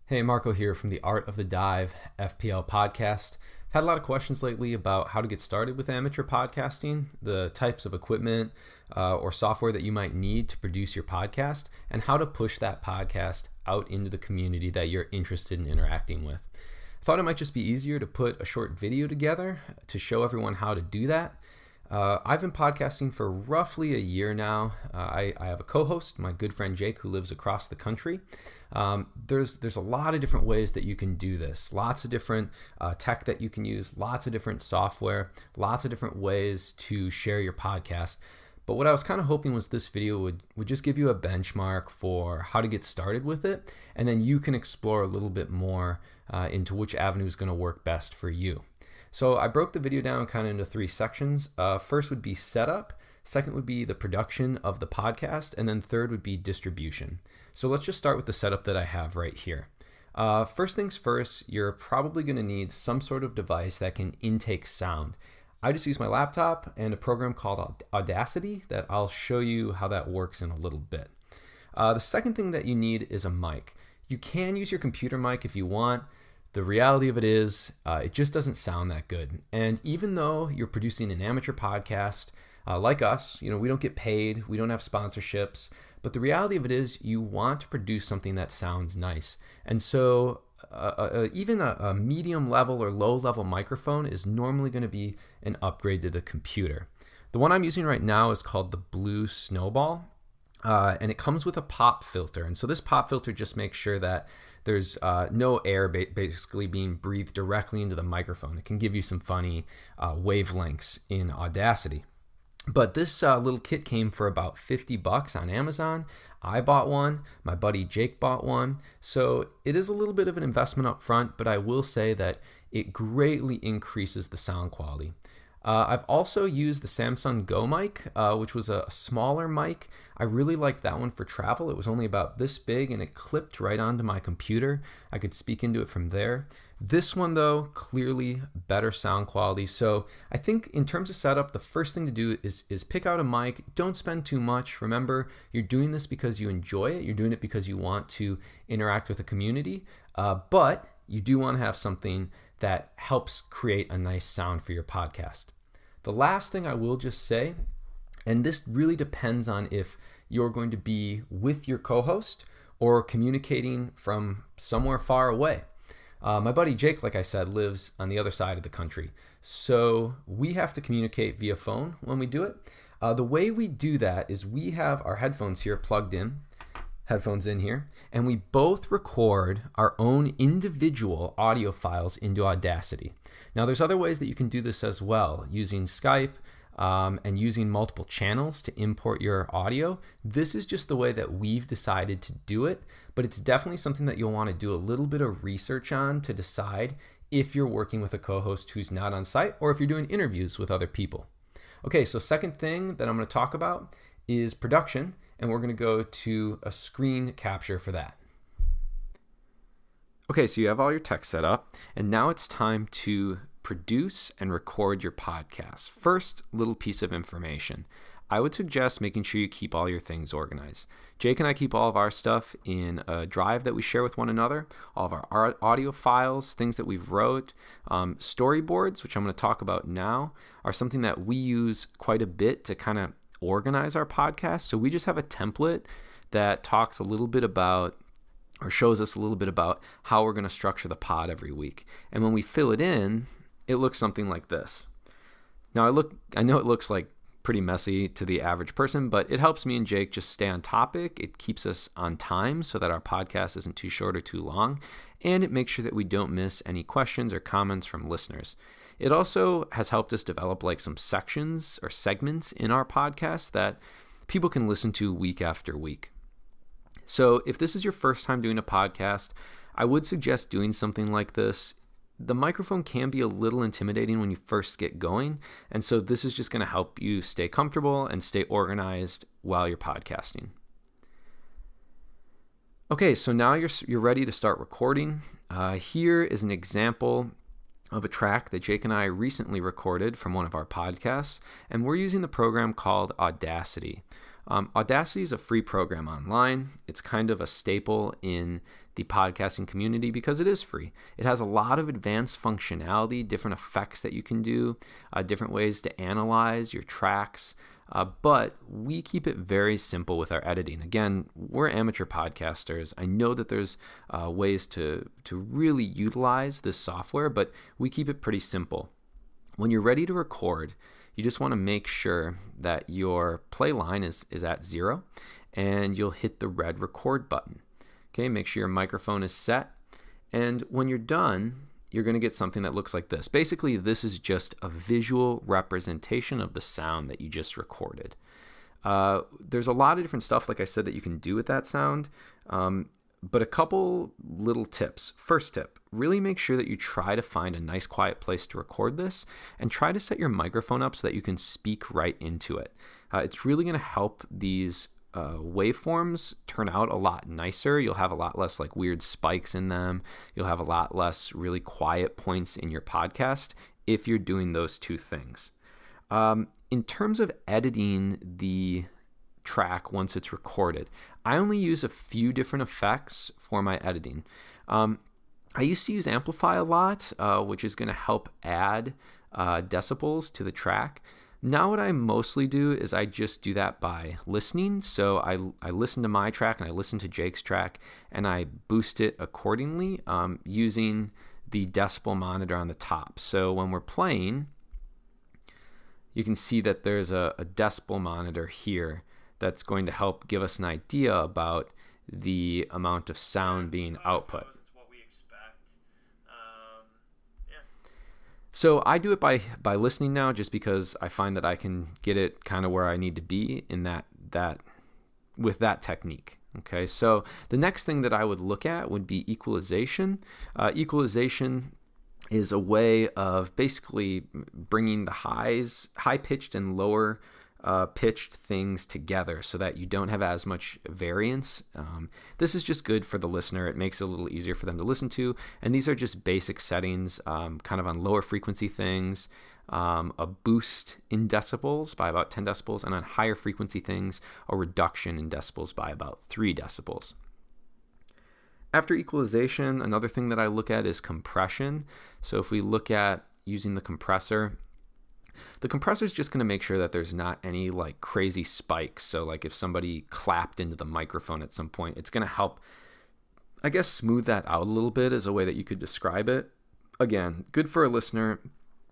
Hey, Marco here from the Art of the Dive FPL podcast. I've had a lot of questions lately about how to get started with amateur podcasting, the types of equipment or software that you might need to produce your podcast, and how to push that podcast out into the community that you're interested in interacting with. I thought it might just be easier to put a short video together to show everyone how to do that. I've been podcasting for roughly a year now. I have a co-host, my good friend Jake, who lives across the country. There's a lot of different ways that you can do this. Lots of different tech that you can use, lots of different software, lots of different ways to share your podcast. But what I was kind of hoping was this video would just give you a benchmark for how to get started with it, and then you can explore a little bit more into which avenue is going to work best for you. So I broke the video down kind of into three sections. First would be setup, second would be the production of the podcast, and then third would be distribution. So let's just start with the setup that I have right here. First things first, you're probably going to need some sort of device that can intake sound. I just use my laptop and a program called Audacity that I'll show you how that works in a little bit. The second thing that you need is a mic. You can use your computer mic if you want. The reality of it is it just doesn't sound that good. And even though you're producing an amateur podcast like us, we don't get paid, we don't have sponsorships, but the reality of it is you want to produce something that sounds nice. And so even a medium level or low level microphone is normally going to be an upgrade to the computer. The one I'm using right now is called the Blue Snowball, and it comes with a pop filter. And so this pop filter just makes sure that there's no air basically being breathed directly into the microphone. It can give you some funny wavelengths in Audacity. But this little kit came for about $50 on Amazon. I bought one, my buddy Jake bought one. So it is a little bit of an investment up front, but I will say that it greatly increases the sound quality. I've also used the Samsung Go mic, which was a smaller mic. I really liked that one for travel. It was only about this big and it clipped right onto my computer. I could speak into it from there. This one though, clearly better sound quality. So I think in terms of setup, the first thing to do is pick out a mic. Don't spend too much. Remember, you're doing this because you enjoy it. You're doing it because you want to interact with the community. But you do want to have something that helps create a nice sound for your podcast. The last thing I will just say, and this really depends on if you're going to be with your co-host or communicating from somewhere far away. My buddy Jake, like I said, lives on the other side of the country. So we have to communicate via phone when we do it. The way we do that is we have our headphones here plugged in, headphones in here, and we both record our own individual audio files into Audacity. Now there's other ways that you can do this as well, using Skype and using multiple channels to import your audio. This is just the way that we've decided to do it, but it's definitely something that you'll want to do a little bit of research on to decide if you're working with a co-host who's not on site or if you're doing interviews with other people. Okay, so second thing that I'm going to talk about is production, and we're going to go to a screen capture for that. Okay, so you have all your tech set up, and now it's time to produce and record your podcast. First, little piece of information. I would suggest making sure you keep all your things organized. Jake and I keep all of our stuff in a drive that we share with one another, all of our audio files, things that we've wrote. Storyboards, which I'm going to talk about now, are something that we use quite a bit to kind of organize our podcast. So we just have a template that talks a little bit about or shows us a little bit about how we're going to structure the pod every week. And when we fill it in, it looks something like this. Now I know it looks like pretty messy to the average person, but it helps me and Jake just stay on topic. It keeps us on time so that our podcast isn't too short or too long, and it makes sure that we don't miss any questions or comments from listeners. It also has helped us develop like some sections or segments in our podcast that people can listen to week after week. So if this is your first time doing a podcast, I would suggest doing something like this. The microphone can be a little intimidating when you first get going, and so this is just going to help you stay comfortable and stay organized while you're podcasting. Okay, so now you're ready to start recording. Here is an example of a track that Jake and I recently recorded from one of our podcasts, and we're using the program called Audacity. Audacity is a free program online. It's kind of a staple in the podcasting community because it is free. It has a lot of advanced functionality, different effects that you can do, different ways to analyze your tracks. But we keep it very simple with our editing. Again, we're amateur podcasters. I know that there's ways to really utilize this software, but we keep it pretty simple. When you're ready to record, you just want to make sure that your play line is at 0, and you'll hit the red record button. Okay, make sure your microphone is set, and when you're done, you're going to get something that looks like this. Basically, this is just a visual representation of the sound that you just recorded. There's a lot of different stuff, like I said, that you can do with that sound, but a couple little tips. First tip, really make sure that you try to find a nice quiet place to record this, and try to set your microphone up so that you can speak right into it. It's really going to help these waveforms turn out a lot nicer. You'll have a lot less like weird spikes in them. You'll have a lot less really quiet points in your podcast if you're doing those two things. In terms of editing the track once it's recorded, I only use a few different effects for my editing. I used to use Amplify a lot, which is going to help add decibels to the track. Now what I mostly do is I just do that by listening. So I listen to my track and I listen to Jake's track, and I boost it accordingly using the decibel monitor on the top. So when we're playing, you can see that there's a decibel monitor here that's going to help give us an idea about the amount of sound being output. So I do it by listening now, just because I find that I can get it kind of where I need to be in that with that technique. Okay, so the next thing that I would look at would be equalization. Equalization is a way of basically bringing the high-pitched and lower pitched things together so that you don't have as much variance. This is just good for the listener. It makes it a little easier for them to listen to. And these are just basic settings, kind of on lower frequency things, a boost in decibels by about 10 decibels, and on higher frequency things, a reduction in decibels by about 3 decibels. After equalization, another thing that I look at is compression. So if we look at using the compressor is just going to make sure that there's not any like crazy spikes. So like if somebody clapped into the microphone at some point, it's going to help, I guess, smooth that out a little bit, is a way that you could describe it. Again, good for a listener,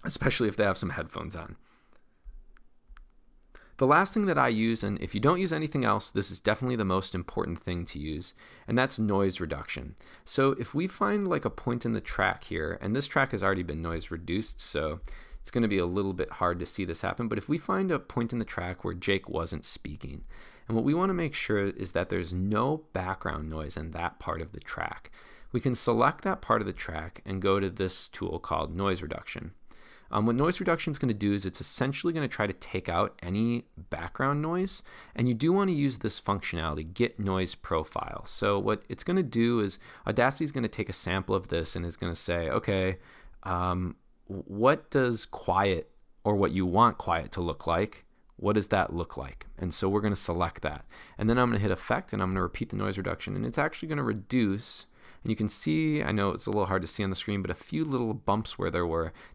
especially if they have some headphones on. The last thing that I use, and if you don't use anything else, this is definitely the most important thing to use, and that's noise reduction. So if we find like a point in the track here, and this track has already been noise reduced, so it's going to be a little bit hard to see this happen, but if we find a point in the track where Jake wasn't speaking, and what we want to make sure is that there's no background noise in that part of the track, we can select that part of the track and go to this tool called noise reduction. What noise reduction is going to do is it's essentially going to try to take out any background noise, and you do want to use this functionality, get noise profile. So what it's going to do is Audacity is going to take a sample of this and is going to say, okay, what does quiet, or what you want quiet to look like, what does that look like? And so we're going to select that. And then I'm going to hit effect, and I'm going to repeat the noise reduction, and it's actually going to reduce. And you can see, I know it's a little hard to see on the screen, but a few little bumps where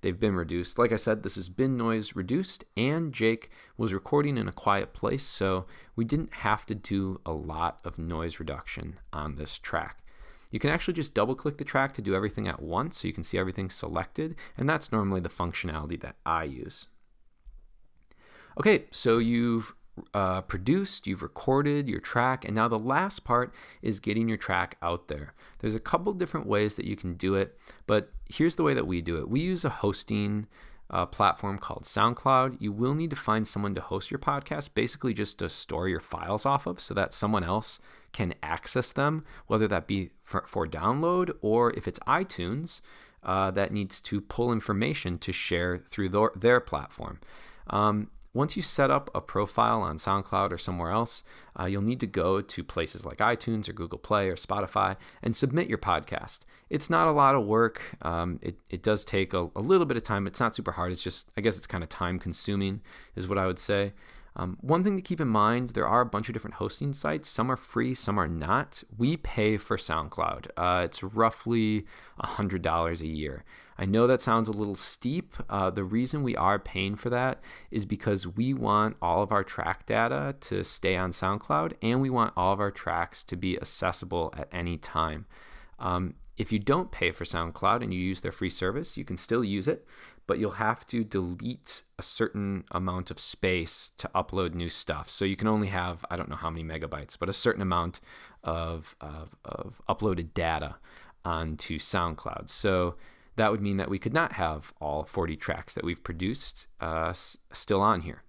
they've been reduced. Like I said, this has been noise reduced, and Jake was recording in a quiet place, so we didn't have to do a lot of noise reduction on this track. You can actually just double click the track to do everything at once, so you can see everything selected, and that's normally the functionality that I use. Okay, so you've produced, you've recorded your track, and now the last part is getting your track out there. There's a couple different ways that you can do it, but here's the way that we do it. We use a hosting platform called SoundCloud. You will need to find someone to host your podcast, basically just to store your files off of so that someone else can access them, whether that be for download, or if it's iTunes that needs to pull information to share through their platform. Once you set up a profile on SoundCloud or somewhere else, you'll need to go to places like iTunes or Google Play or Spotify and submit your podcast. It's not a lot of work. It does take a little bit of time. It's not super hard. It's just, I guess it's kind of time consuming is what I would say. One thing to keep in mind, there are a bunch of different hosting sites. Some are free, some are not. We pay for SoundCloud. It's roughly $100 a year. I know that sounds a little steep. The reason we are paying for that is because we want all of our track data to stay on SoundCloud, and we want all of our tracks to be accessible at any time. If you don't pay for SoundCloud and you use their free service, you can still use it, but you'll have to delete a certain amount of space to upload new stuff. So you can only have, I don't know how many megabytes, but a certain amount of uploaded data onto SoundCloud. So that would mean that we could not have all 40 tracks that we've produced still on here.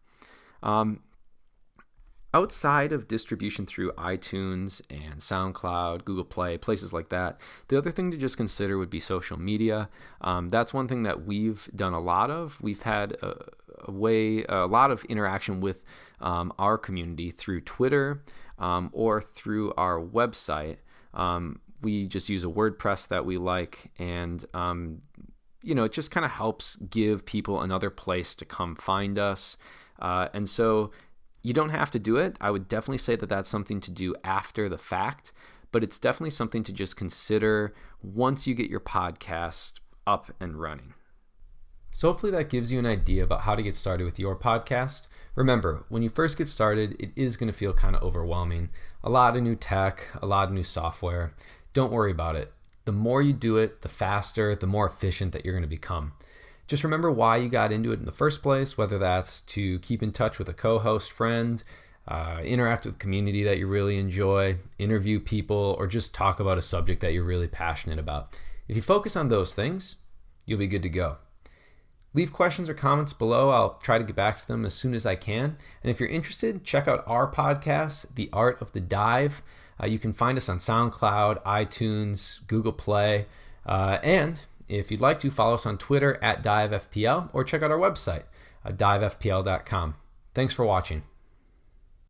Outside of distribution through iTunes and SoundCloud, Google Play, places like that, the other thing to just consider would be social media. That's one thing that we've done a lot of. We've had a lot of interaction with our community through Twitter or through our website. We just use a WordPress that we like, and it just kind of helps give people another place to come find us. And so you don't have to do it. I would definitely say that that's something to do after the fact, but it's definitely something to just consider once you get your podcast up and running. So hopefully that gives you an idea about how to get started with your podcast. Remember, when you first get started, it is going to feel kind of overwhelming. A lot of new tech, a lot of new software. Don't worry about it. The more you do it, the faster, the more efficient that you're going to become. Just remember why you got into it in the first place, whether that's to keep in touch with a co-host friend, interact with community that you really enjoy, interview people, or just talk about a subject that you're really passionate about. If you focus on those things, you'll be good to go. Leave questions or comments below. I'll try to get back to them as soon as I can. And if you're interested, check out our podcast, The Art of the Dive. You can find us on SoundCloud, iTunes, Google Play, and if you'd like to, follow us on Twitter @DiveFPL or check out our website, divefpl.com. Thanks for watching.